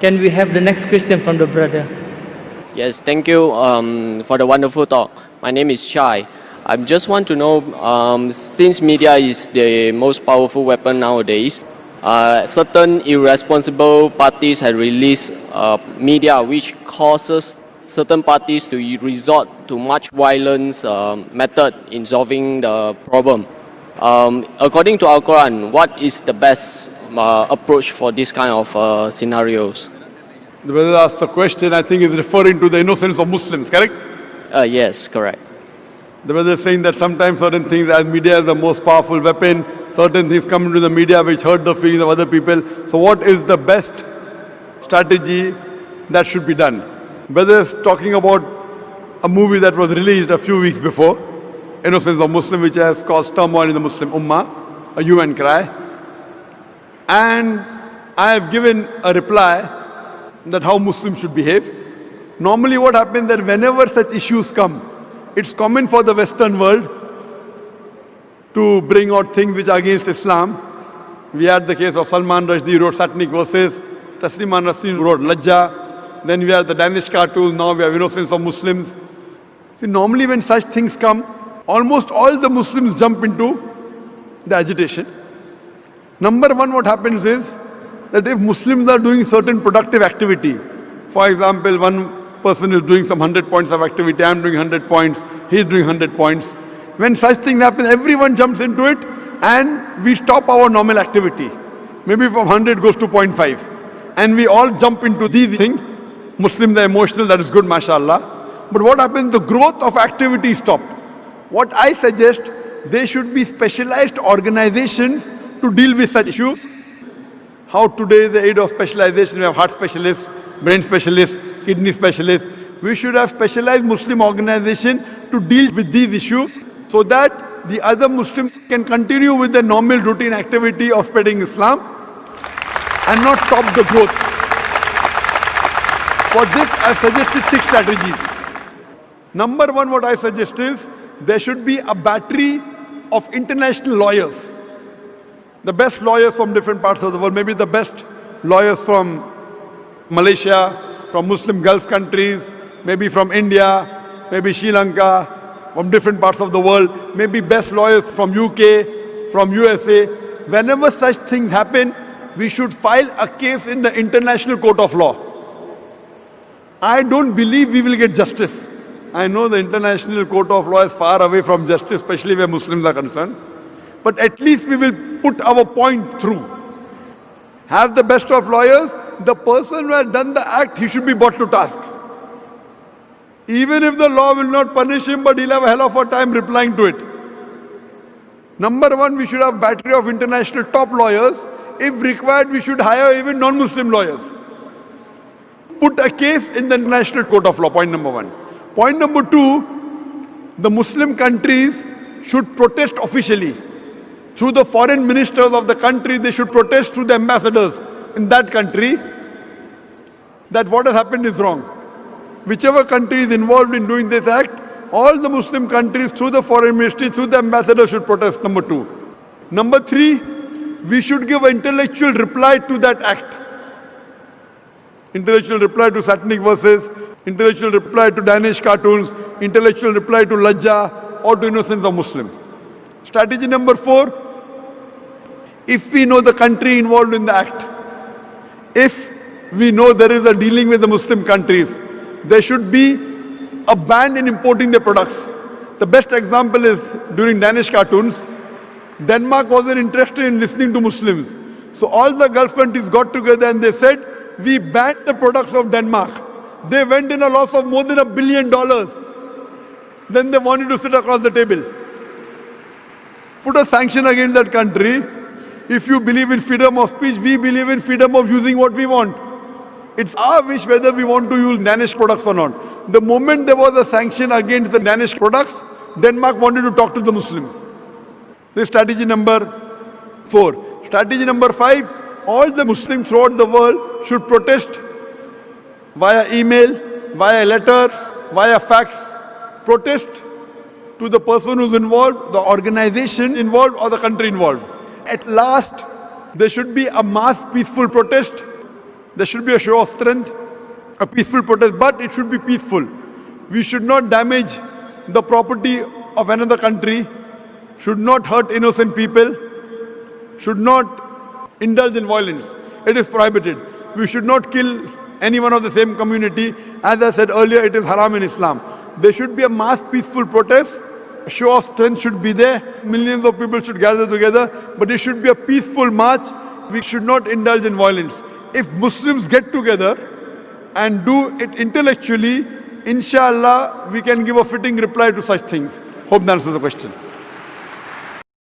Can we have the next question from the brother? Yes, thank you for the wonderful talk. My name is Shai. I just want to know, since media is the most powerful weapon nowadays, certain irresponsible parties have released media which causes certain parties to resort to much violence method in solving the problem. According to Al Quran, what is the best approach for this kind of scenarios? The brother asked a question, I think is referring to the innocence of Muslims, correct? Yes, correct. The brother is saying that sometimes certain things, as media is the most powerful weapon, certain things come into the media which hurt the feelings of other people. So what is the best strategy that should be done? Brother is talking about a movie that was released a few weeks before, Innocence of Muslim, which has caused turmoil in the Muslim Ummah, a hue and cry. And I have given a reply that how Muslims should behave. Normally what happens that whenever such issues come, it's common for the Western world to bring out things which are against Islam. We had the case of Salman Rushdie wrote satanic verses, Taslima Nasreen wrote Lajja, then we had the Danish cartoons, now we have Innocence of Muslims. See, normally when such things come, almost all the Muslims jump into the agitation. Number one, what happens is that if Muslims are doing certain productive activity, for example, one person is doing some 100 points of activity, I am doing 100 points, he is doing 100 points. When such thing happens, everyone jumps into it and we stop our normal activity. Maybe from 100 goes to 0.5. And we all jump into these things. Muslims are emotional, that is good, mashallah. But what happens, the growth of activity is stopped. What I suggest, there should be specialized organizations to deal with such issues. How today the aid of specialization, we have heart specialists, brain specialists, kidney specialists. We should have specialized Muslim organization to deal with these issues so that the other Muslims can continue with their normal routine activity of spreading Islam and not stop the growth. For this, I suggested 6 strategies. Number one, what I suggest is there should be a battery of international lawyers. The best lawyers from different parts of the world, maybe the best lawyers from Malaysia, from Muslim Gulf countries, maybe from India, maybe Sri Lanka, from different parts of the world, maybe best lawyers from UK, from USA. Whenever such things happen, we should file a case in the International Court of Law. I don't believe we will get justice. I know the International Court of Law is far away from justice, especially where Muslims are concerned. But at least we will put our point through. Have the best of lawyers. The person who has done the act, he should be brought to task. Even if the law will not punish him, but he'll have a hell of a time replying to it. Number one, we should have battery of international top lawyers. If required, we should hire even non-Muslim lawyers. Put a case in the International Court of Law, point number one. Point number two, the Muslim countries should protest officially. Through the foreign ministers of the country, they should protest through the ambassadors in that country that what has happened is wrong. Whichever country is involved in doing this act, all the Muslim countries through the foreign ministry, through the ambassador should protest, number two. Number three, we should give an intellectual reply to that act. Intellectual reply to satanic verses, intellectual reply to Danish cartoons, intellectual reply to Lajja or to Innocence of Muslim. Strategy number four, if we know the country involved in the act, if we know there is a dealing with the Muslim countries, there should be a ban in importing their products. The best example is during Danish cartoons, Denmark wasn't interested in listening to Muslims. So all the Gulf countries got together and they said, we banned the products of Denmark. They went in a loss of more than $1 billion. Then they wanted to sit across the table. Put a sanction against that country. If you believe in freedom of speech, we believe in freedom of using what we want. It's our wish whether we want to use Danish products or not. The moment there was a sanction against the Danish products, Denmark wanted to talk to the Muslims. This is strategy number 4. Strategy number 5, all the Muslims throughout the world should protest via email, via letters, via fax. Protest to the person who's involved, the organization involved or the country involved. At last, there should be a mass peaceful protest There should be a show of strength, a peaceful protest, but it should be peaceful. We should not damage the property of another country, should not hurt innocent people, should not indulge in violence. It is prohibited. We should not kill anyone of the same community. As I said earlier, it is haram in Islam. There should be a mass peaceful protest. A show of strength should be there. Millions of people should gather together, but it should be a peaceful march. We should not indulge in violence. If Muslims get together and do it intellectually, inshallah, we can give a fitting reply to such things. Hope that answers the question.